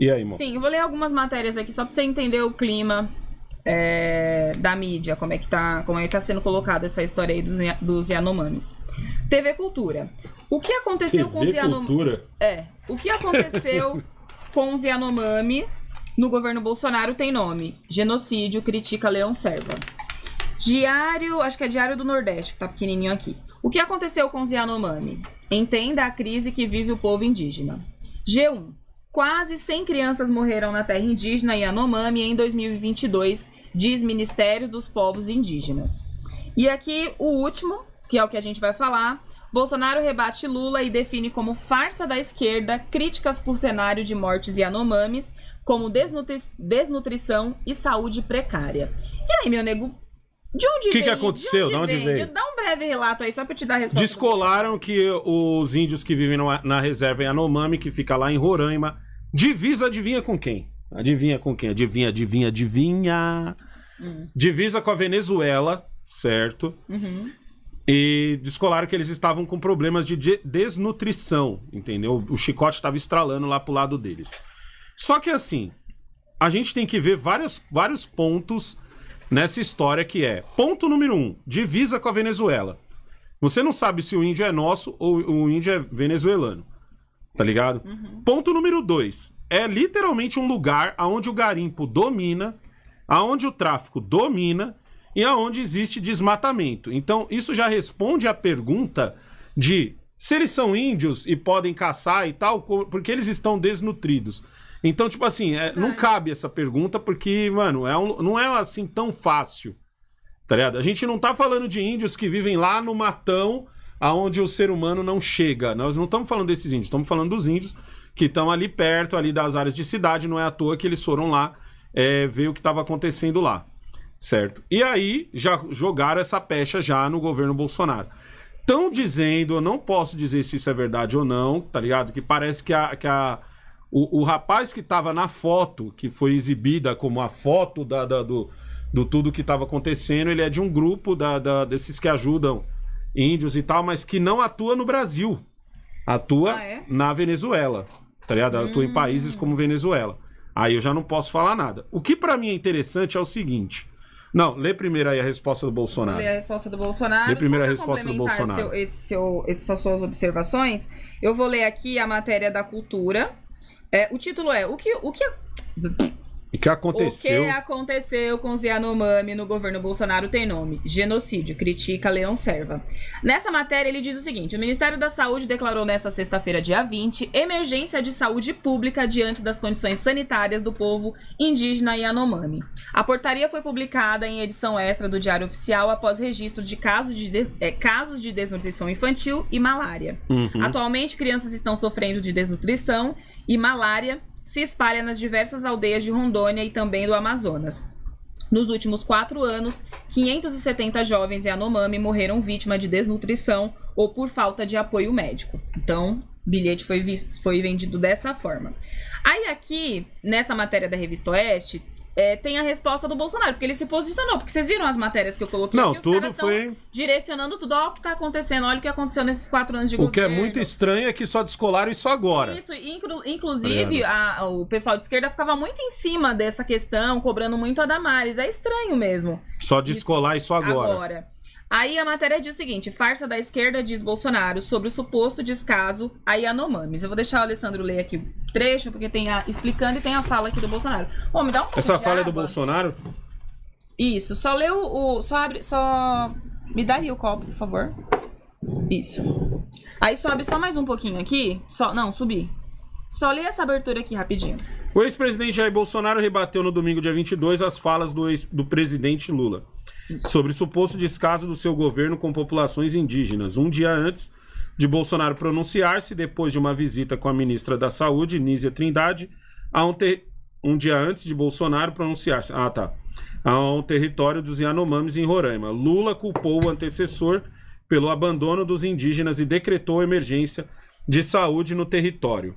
E aí, irmão? Sim, eu vou ler algumas matérias aqui só pra você entender o clima da mídia, como é que tá sendo colocada essa história aí dos Yanomamis. TV Cultura. O que aconteceu com os Yanomami? Cultura? O que aconteceu com os Yanomami no governo Bolsonaro tem nome: genocídio, critica Leão Serva. Diário, acho que é Diário do Nordeste, que tá pequenininho aqui. O que aconteceu com os Yanomami? Entenda a crise que vive o povo indígena. G1. Quase 100 crianças morreram na terra indígena Yanomami em 2022, diz Ministério dos Povos Indígenas. E aqui o último, que é o que a gente vai falar. Bolsonaro rebate Lula e define como farsa da esquerda críticas por cenário de mortes Yanomamis, como desnutrição e saúde precária. E aí, meu nego, de onde vem? O que aconteceu? De onde veio? Dá um breve relato aí, só pra eu te dar a resposta. Descolaram que os índios que vivem na reserva Yanomami, que fica lá em Roraima, adivinha com quem? Adivinha com quem? Adivinha. Divisa com a Venezuela, certo? Uhum. E descolaram que eles estavam com problemas de desnutrição, entendeu? O chicote estava estralando lá pro lado deles. Só que assim, a gente tem que ver vários pontos nessa história que é... Ponto número 1, divisa com a Venezuela. Você não sabe se o índio é nosso ou o índio é venezuelano, tá ligado? Uhum. Ponto número 2, é literalmente um lugar onde o garimpo domina, aonde o tráfico domina e aonde existe desmatamento. Então, isso já responde à pergunta de se eles são índios e podem caçar e tal, porque eles estão desnutridos. Então, tipo assim, não cabe essa pergunta porque, mano, não é assim tão fácil, tá ligado? A gente não tá falando de índios que vivem lá no matão, aonde o ser humano não chega. Nós não estamos falando desses índios, estamos falando dos índios que estão ali perto, ali das áreas de cidade, não é à toa que eles foram lá ver o que estava acontecendo lá, certo? E aí, já jogaram essa pecha já no governo Bolsonaro. Estão dizendo, eu não posso dizer se isso é verdade ou não, tá ligado? Que parece que o rapaz que estava na foto, que foi exibida como a foto do tudo que estava acontecendo, ele é de um grupo desses que ajudam índios e tal, mas que não atua no Brasil. Atua na Venezuela, tá ligado? Atua em países como Venezuela. Aí eu já não posso falar nada. O que pra mim é interessante é o seguinte... Não, lê primeiro aí a resposta do Bolsonaro. Vou ler a resposta do Bolsonaro. Lê primeiro a resposta do Bolsonaro. Essas suas observações. Eu vou ler aqui a matéria da Cultura. O título é O que aconteceu com os Yanomami no governo Bolsonaro tem nome: genocídio, critica Leão Serva. Nessa matéria ele diz o seguinte: o Ministério da Saúde declarou nesta sexta-feira, dia 20, emergência de saúde pública diante das condições sanitárias do povo indígena Yanomami. A portaria foi publicada em edição extra do Diário Oficial após registro de casos de desnutrição infantil e malária. Uhum. Atualmente, crianças estão sofrendo de desnutrição e malária se espalha nas diversas aldeias de Rondônia e também do Amazonas. Nos últimos 4 anos, 570 jovens Yanomami morreram vítima de desnutrição ou por falta de apoio médico. Então, o bilhete foi vendido dessa forma. Aí aqui, nessa matéria da Revista Oeste, tem a resposta do Bolsonaro, porque ele se posicionou. Porque vocês viram as matérias que eu coloquei aqui? Os caras estão direcionando tudo. Olha o que está acontecendo, olha o que aconteceu nesses 4 anos de governo. O que é muito estranho é que só descolaram isso agora. Isso, inclusive o pessoal de esquerda ficava muito em cima dessa questão, cobrando muito a Damares. É estranho mesmo. Só descolar isso agora. Aí a matéria diz o seguinte: farsa da esquerda, diz Bolsonaro, sobre o suposto descaso a Yanomamis. Eu vou deixar o Alessandro ler aqui o trecho, porque tem explicando e tem a fala aqui do Bolsonaro. Me dá um pouco Essa de fala água. É do Bolsonaro? Isso, só lê só me dá aí o copo, por favor. Isso. Aí sobe só mais um pouquinho aqui. Subir. Só lê essa abertura aqui rapidinho. O ex-presidente Jair Bolsonaro rebateu no domingo, dia 22, as falas do presidente Lula sobre o suposto descaso do seu governo com populações indígenas. Um dia antes de Bolsonaro pronunciar-se, depois de uma visita com a ministra da Saúde, Nízia Trindade, um dia antes de Bolsonaro pronunciar-se ao território dos Yanomamis em Roraima. Lula culpou o antecessor pelo abandono dos indígenas e decretou emergência de saúde no território.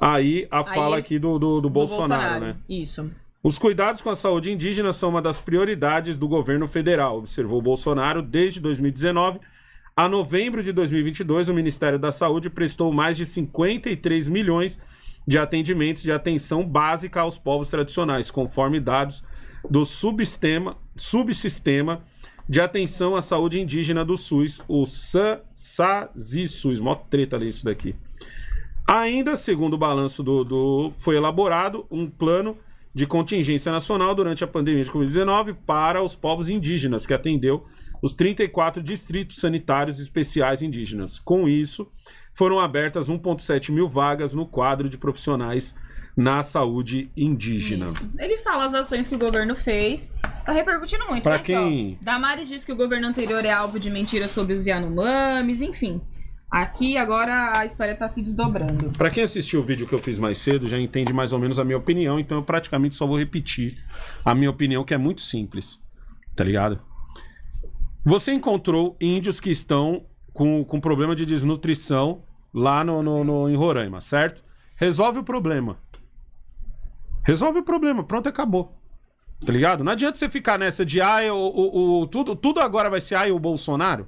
Aí fala aqui do Bolsonaro, né? Isso. Os cuidados com a saúde indígena são uma das prioridades do governo federal, observou Bolsonaro. Desde 2019 a novembro de 2022, o Ministério da Saúde prestou mais de 53 milhões de atendimentos de atenção básica aos povos tradicionais, conforme dados do subsistema de atenção à saúde indígena do SUS, o SASI-SUS. Mó treta ler isso daqui. Ainda, segundo o balanço foi elaborado um plano de contingência nacional durante a pandemia de Covid-19 para os povos indígenas, que atendeu os 34 distritos sanitários especiais indígenas. Com isso, foram abertas 1,7 mil vagas no quadro de profissionais na saúde indígena. Isso. Ele fala as ações que o governo fez. Tá repercutindo muito. Pra né? quem... Damares diz que o governo anterior é alvo de mentiras sobre os Yanomamis, enfim. Aqui, agora, a história tá se desdobrando. Pra quem assistiu o vídeo que eu fiz mais cedo, já entende mais ou menos a minha opinião, então eu praticamente só vou repetir a minha opinião, que é muito simples. Tá ligado? Você encontrou índios que estão com problema de desnutrição lá em Roraima, certo? Resolve o problema. Resolve o problema, pronto, acabou. Tá ligado? Não adianta você ficar nessa de tudo agora vai ser o Bolsonaro.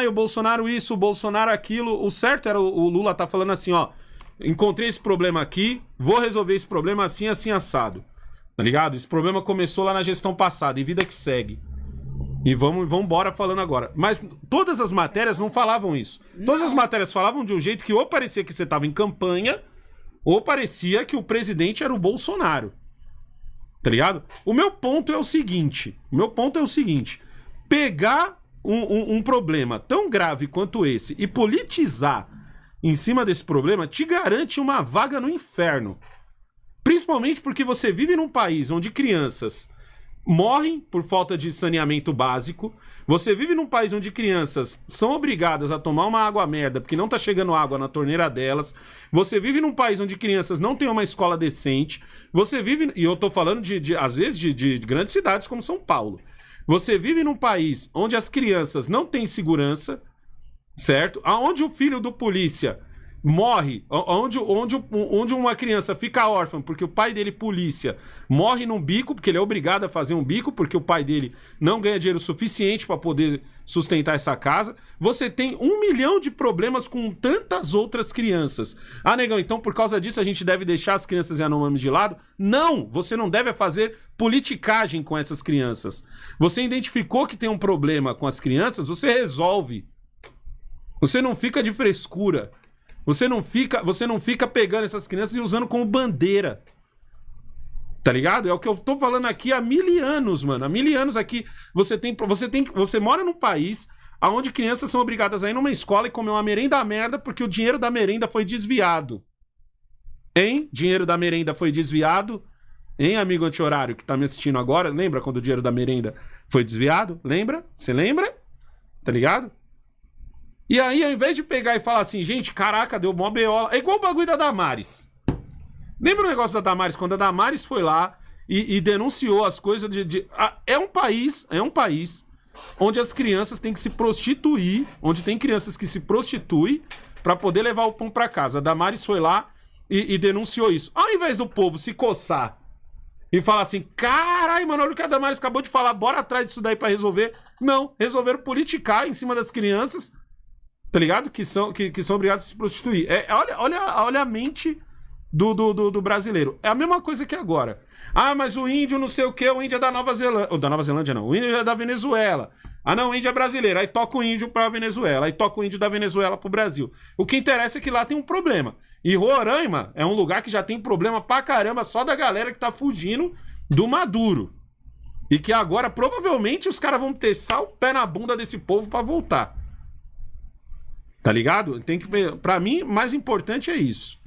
O Bolsonaro isso, o Bolsonaro aquilo. O certo era o Lula tá falando assim, ó, encontrei esse problema aqui, vou resolver esse problema assim, assim, assado. Tá ligado? Esse problema começou lá na gestão passada, e vida que segue. E vamos embora falando agora. Mas todas as matérias não falavam isso. Todas as matérias falavam de um jeito que ou parecia que você tava em campanha, ou parecia que o presidente era o Bolsonaro. Tá ligado? O meu ponto é o seguinte. Pegar um problema tão grave quanto esse e politizar em cima desse problema te garante uma vaga no inferno. Principalmente porque você vive num país onde crianças morrem por falta de saneamento básico. Você vive num país onde crianças são obrigadas a tomar uma água merda porque não tá chegando água na torneira delas. Você vive num país onde crianças não têm uma escola decente. Você vive... E eu tô falando, às vezes, de grandes cidades como São Paulo. Você vive num país onde as crianças não têm segurança, certo? Aonde o filho do polícia morre, onde uma criança fica órfã porque o pai dele, polícia, morre num bico, porque ele é obrigado a fazer um bico, porque o pai dele não ganha dinheiro suficiente para poder sustentar essa casa. Você tem 1 milhão de problemas com tantas outras crianças. Negão, então por causa disso a gente deve deixar as crianças Yanomamis de lado? Não, você não deve fazer politicagem com essas crianças. Você identificou que tem um problema com as crianças, você resolve. Você não fica de frescura. Você não fica pegando essas crianças e usando como bandeira. Tá ligado? É o que eu tô falando aqui há 1000 anos, mano. Há 1000 anos aqui. Você mora num país onde crianças são obrigadas a ir numa escola e comer uma merenda merda porque o dinheiro da merenda foi desviado. Hein? Dinheiro da merenda foi desviado? Hein, amigo anti-horário que tá me assistindo agora? Lembra quando o dinheiro da merenda foi desviado? Lembra? Você lembra? Tá ligado? E aí, ao invés de pegar e falar assim, gente, caraca, deu mó beola. É igual o bagulho da Damares. Lembra o negócio da Damares? Quando a Damares foi lá e denunciou as coisas É um país onde as crianças têm que se prostituir, onde tem crianças que se prostituem pra poder levar o pão pra casa. A Damares foi lá e denunciou isso. Ao invés do povo se coçar e falar assim, caralho, mano, olha o que a Damares acabou de falar, bora atrás disso daí pra resolver. Não, resolveram politicar em cima das crianças, tá ligado? Que são obrigados a se prostituir. Olha a mente do brasileiro. É a mesma coisa que agora. Mas o índio não sei o que, o índio é da Nova Zelândia. Ou da Nova Zelândia não, o índio é da Venezuela. Não, o índio é brasileiro. Aí toca o índio pra Venezuela. Aí toca o índio da Venezuela pro Brasil. O que interessa é que lá tem um problema. E Roraima é um lugar que já tem problema pra caramba só da galera que tá fugindo do Maduro. E que agora provavelmente os caras vão testar o pé na bunda desse povo pra voltar. Tá ligado? Tem que ver. Pra mim, mais importante é isso.